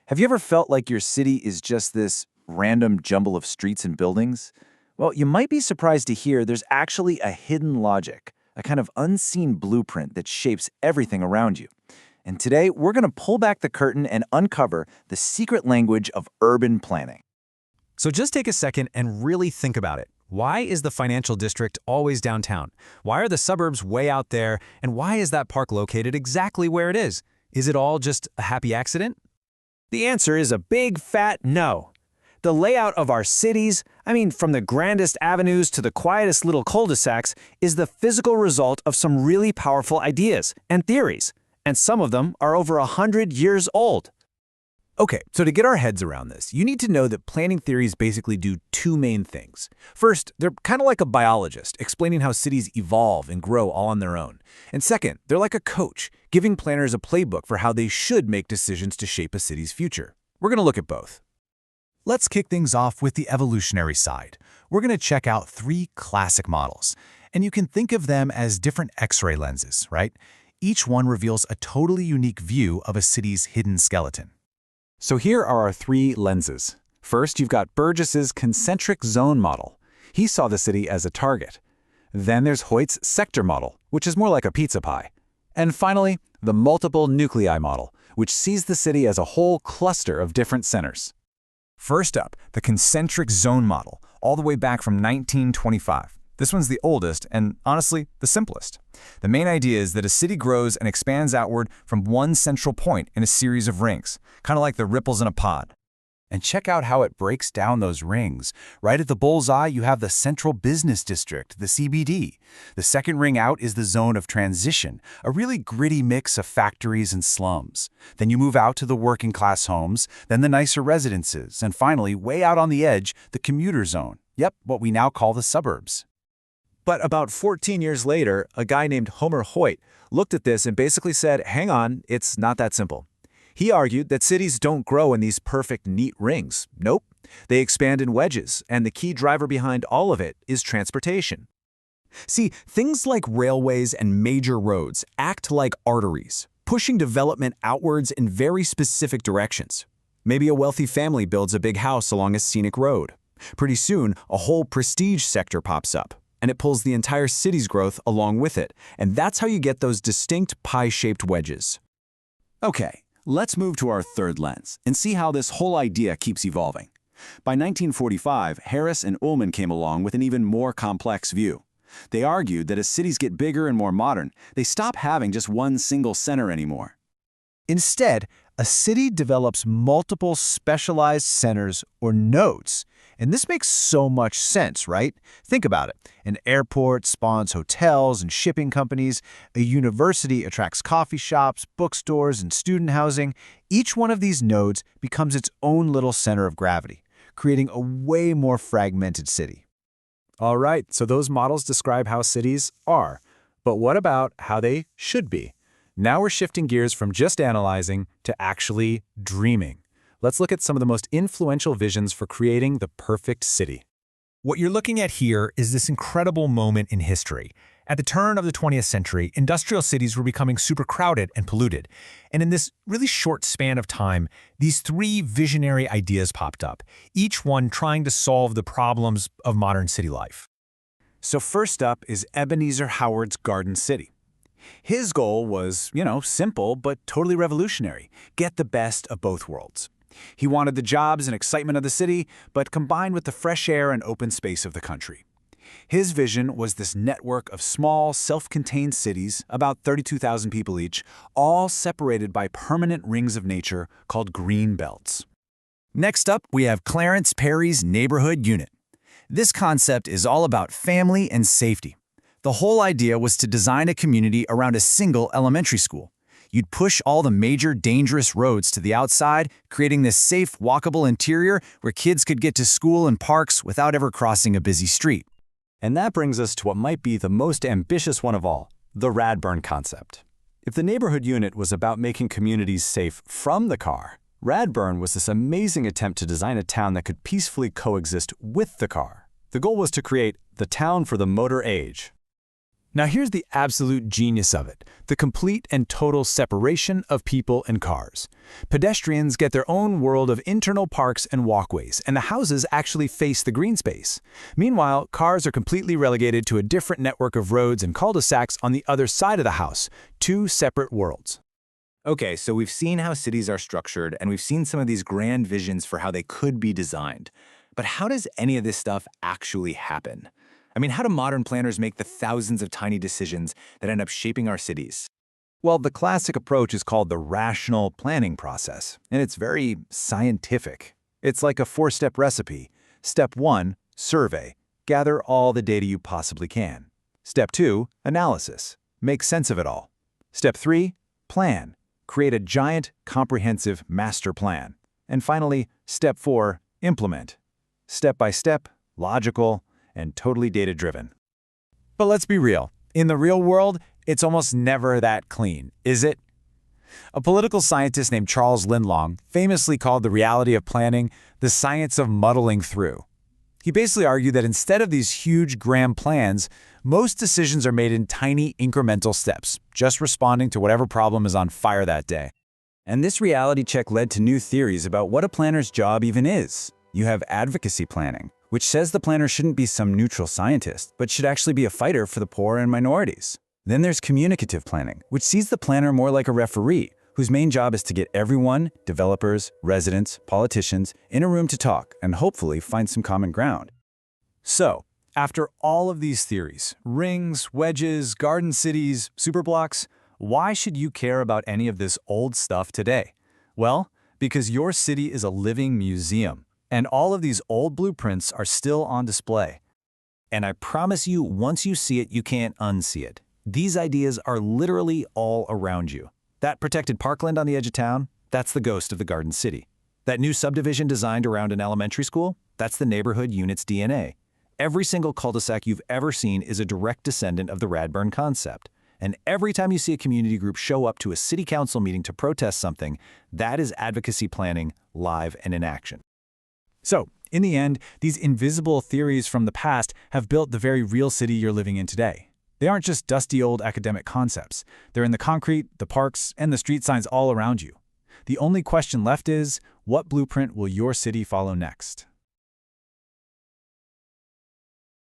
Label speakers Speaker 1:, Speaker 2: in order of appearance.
Speaker 1: Have you ever felt like your city is just this random jumble of streets and buildings? Well, you might be surprised to hear there's actually a hidden logic, a kind of unseen blueprint that shapes everything around you. And today, we're going to pull back the curtain and uncover the secret language of urban planning.
Speaker 2: So just take a second and really think about it. Why is the financial district always downtown? Why are the suburbs way out there? And why is that park located exactly where it is? Is it all just a happy accident?
Speaker 3: The answer is a big fat no. The layout of our cities, from the grandest avenues to the quietest little cul-de-sacs, is the physical result of some really powerful ideas and theories, and some of them are over 100 years old.
Speaker 1: Okay, so to get our heads around this, you need to know that planning theories basically do two main things. First, they're kind of like a biologist, explaining how cities evolve and grow all on their own. And second, they're like a coach, giving planners a playbook for how they should make decisions to shape a city's future. We're going to look at both. Let's kick things off with the evolutionary side. We're going to check out three classic models. And you can think of them as different X-ray lenses, right? Each one reveals a totally unique view of a city's hidden skeleton. So here are our three lenses. First, you've got Burgess's concentric zone model. He saw the city as a target. Then there's Hoyt's sector model, which is more like a pizza pie. And finally, the multiple nuclei model, which sees the city as a whole cluster of different centers. First up, the concentric zone model, all the way back from 1925. This one's the oldest and, honestly, the simplest. The main idea is that a city grows and expands outward from one central point in a series of rings, kind of like the ripples in a pod. And check out how it breaks down those rings. Right at the bullseye, you have the Central Business District, the CBD. The second ring out is the zone of transition, a really gritty mix of factories and slums. Then you move out to the working class homes, then the nicer residences, and finally, way out on the edge, the commuter zone. Yep, what we now call the suburbs.
Speaker 3: But about 14 years later, a guy named Homer Hoyt looked at this and basically said, hang on, it's not that simple. He argued that cities don't grow in these perfect, neat rings. Nope, they expand in wedges, and the key driver behind all of it is transportation.
Speaker 2: See, things like railways and major roads act like arteries, pushing development outwards in very specific directions. Maybe a wealthy family builds a big house along a scenic road. Pretty soon, a whole prestige sector pops up, and it pulls the entire city's growth along with it. And that's how you get those distinct pie-shaped wedges.
Speaker 4: Okay, let's move to our third lens and see how this whole idea keeps evolving. By 1945, Harris and Ullman came along with an even more complex view. They argued that as cities get bigger and more modern, they stop having just one single center anymore.
Speaker 1: Instead, a city develops multiple specialized centers or nodes. And this makes so much sense, right? Think about it. An airport spawns hotels and shipping companies. A university attracts coffee shops, bookstores, and student housing. Each one of these nodes becomes its own little center of gravity, creating a way more fragmented city.
Speaker 3: All right, so those models describe how cities are. But what about how they should be? Now we're shifting gears from just analyzing to actually dreaming. Let's look at some of the most influential visions for creating the perfect city.
Speaker 2: What you're looking at here is this incredible moment in history. At the turn of the 20th century, industrial cities were becoming super crowded and polluted. And in this really short span of time, these three visionary ideas popped up, each one trying to solve the problems of modern city life.
Speaker 3: So first up is Ebenezer Howard's Garden City. His goal was, simple but totally revolutionary. Get the best of both worlds. He wanted the jobs and excitement of the city, but combined with the fresh air and open space of the country. His vision was this network of small, self-contained cities, about 32,000 people each, all separated by permanent rings of nature called green belts.
Speaker 1: Next up, we have Clarence Perry's neighborhood unit. This concept is all about family and safety. The whole idea was to design a community around a single elementary school. You'd push all the major dangerous roads to the outside, creating this safe, walkable interior where kids could get to school and parks without ever crossing a busy street.
Speaker 4: And that brings us to what might be the most ambitious one of all, the Radburn concept. If the neighborhood unit was about making communities safe from the car, Radburn was this amazing attempt to design a town that could peacefully coexist with the car. The goal was to create the town for the motor age.
Speaker 1: Now here's the absolute genius of it, the complete and total separation of people and cars. Pedestrians get their own world of internal parks and walkways, and the houses actually face the green space. Meanwhile, cars are completely relegated to a different network of roads and cul-de-sacs on the other side of the house, two separate worlds.
Speaker 3: Okay, so we've seen how cities are structured, and we've seen some of these grand visions for how they could be designed. But how does any of this stuff actually happen? I mean, how do modern planners make the thousands of tiny decisions that end up shaping our cities?
Speaker 1: Well, the classic approach is called the rational planning process, and it's very scientific. It's like a four-step recipe. Step 1, survey. Gather all the data you possibly can. Step 2, analysis. Make sense of it all. Step 3, plan. Create a giant, comprehensive master plan. And finally, step 4, implement. Step by step, logical, and totally data-driven. But let's be real. In the real world, it's almost never that clean, is it? A political scientist named Charles Lindlong famously called the reality of planning the science of muddling through. He basically argued that instead of these huge, grand plans, most decisions are made in tiny, incremental steps, just responding to whatever problem is on fire that day. And this reality check led to new theories about what a planner's job even is. You have advocacy planning, which says the planner shouldn't be some neutral scientist, but should actually be a fighter for the poor and minorities. Then there's communicative planning, which sees the planner more like a referee, whose main job is to get everyone, developers, residents, politicians, in a room to talk and hopefully find some common ground. So, after all of these theories, rings, wedges, garden cities, superblocks, why should you care about any of this old stuff today? Well, because your city is a living museum. And all of these old blueprints are still on display. And I promise you, once you see it, you can't unsee it. These ideas are literally all around you. That protected parkland on the edge of town, that's the ghost of the Garden City. That new subdivision designed around an elementary school, that's the neighborhood unit's DNA. Every single cul-de-sac you've ever seen is a direct descendant of the Radburn concept. And every time you see a community group show up to a city council meeting to protest something, that is advocacy planning live and in action. So, in the end, these invisible theories from the past have built the very real city you're living in today. They aren't just dusty old academic concepts. They're in the concrete, the parks, and the street signs all around you. The only question left is, what blueprint will your city follow next?